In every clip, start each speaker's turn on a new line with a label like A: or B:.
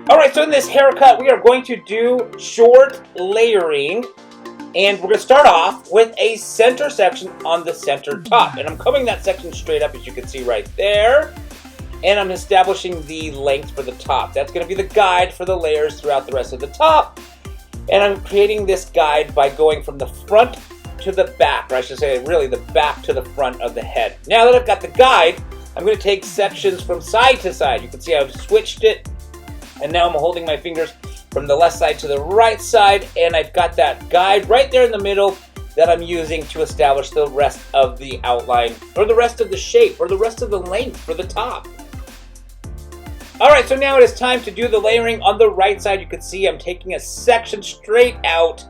A: Alright, so in this haircut, we are going to do short layering. And we're going to start off with a center section on the center top. And I'm coming that section straight up, as you can see right there. And I'm establishing the length for the top. That's going to be the guide for the layers throughout the rest of the top. And I'm creating this guide by going from the front to the back, or I should say really the back to the front of the head. Now that I've got the guide, I'm going to take sections from side to side. You can see I've switched it, and now I'm holding my fingers from the left side to the right side, and I've got that guide right there in the middle that I'm using to establish the rest of the outline, or the rest of the shape, or the rest of the length for the top. Alright, so now it is time to do the layering. On the right side, you can see I'm taking a section straight out.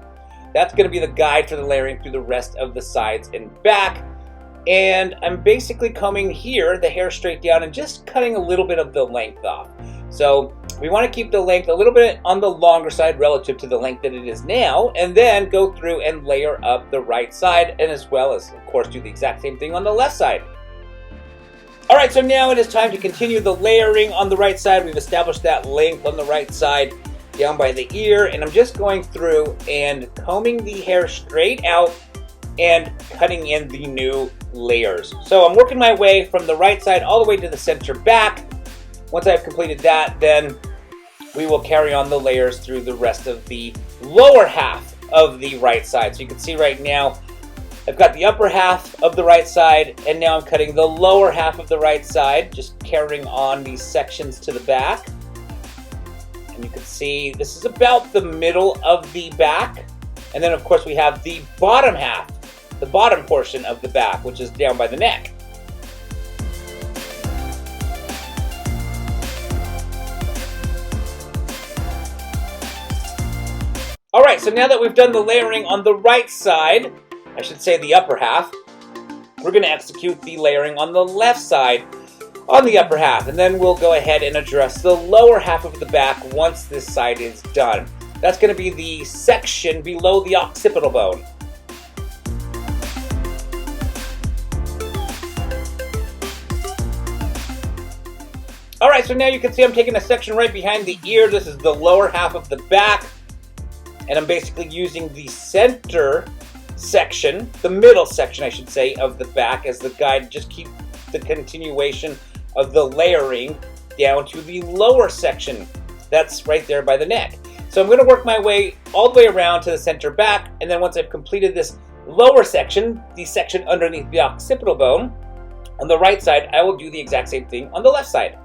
A: That's going to be the guide for the layering through the rest of the sides and back. And I'm basically combing here, the hair straight down, and just cutting a little bit of the length off. So we want to keep the length a little bit on the longer side relative to the length that it is now, and then go through and layer up the right side, and as well as, of course, do the exact same thing on the left side. Alright, so now it is time to continue the layering on the right side. We've established that length on the right side down by the ear, and I'm just going through and combing the hair straight out and cutting in the new layers. So I'm working my way from the right side all the way to the center back. Once I've completed that, then we will carry on the layers through the rest of the lower half of the right side. So you can see right now, I've got the upper half of the right side, and now I'm cutting the lower half of the right side, just carrying on these sections to the back. And you can see this is about the middle of the back. And then of course we have the bottom half, the bottom portion of the back, which is down by the neck. Alright, so now that we've done the layering on the right side, I should say the upper half, we're going to execute the layering on the left side on the upper half, and then we'll go ahead and address the lower half of the back once this side is done. That's going to be the section below the occipital bone. Alright, so now you can see I'm taking a section right behind the ear. This is the lower half of the back. And I'm basically using the center section, the middle section I should say, of the back as the guide. Just keep the continuation of the layering down to the lower section. That's right there by the neck. So I'm going to work my way all the way around to the center back, and then once I've completed this lower section, the section underneath the occipital bone, on the right side, I will do the exact same thing on the left side.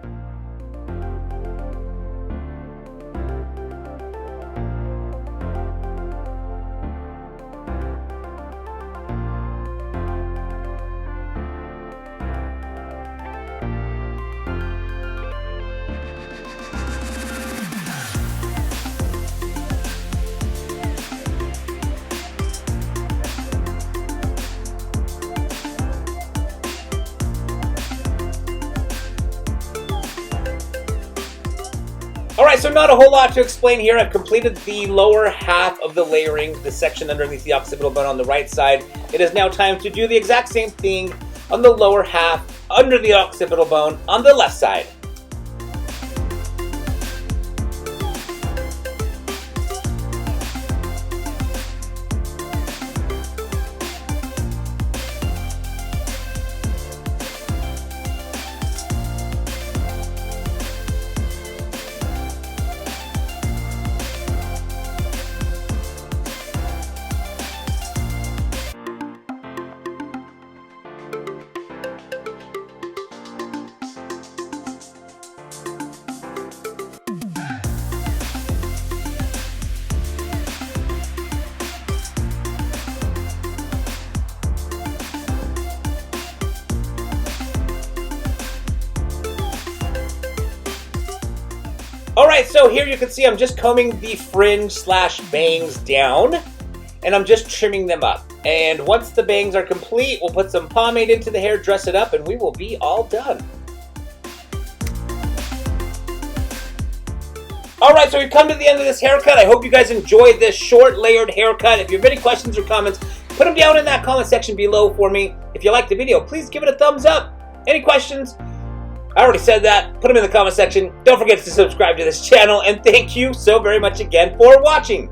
A: Alright, so not a whole lot to explain here. I've completed the lower half of the layering, the section underneath the occipital bone on the right side. It is now time to do the exact same thing on the lower half under the occipital bone on the left side. Alright, so here you can see I'm just combing the fringe slash bangs down, and I'm just trimming them up. And once the bangs are complete, we'll put some pomade into the hair, dress it up, and we will be all done. Alright, so we've come to the end of this haircut. I hope you guys enjoyed this short layered haircut. If you have any questions or comments, put them down in that comment section below for me. If you liked the video, please give it a thumbs up. Any questions? I already said that. Put them in the comment section. Don't forget to subscribe to this channel, and thank you so very much again for watching.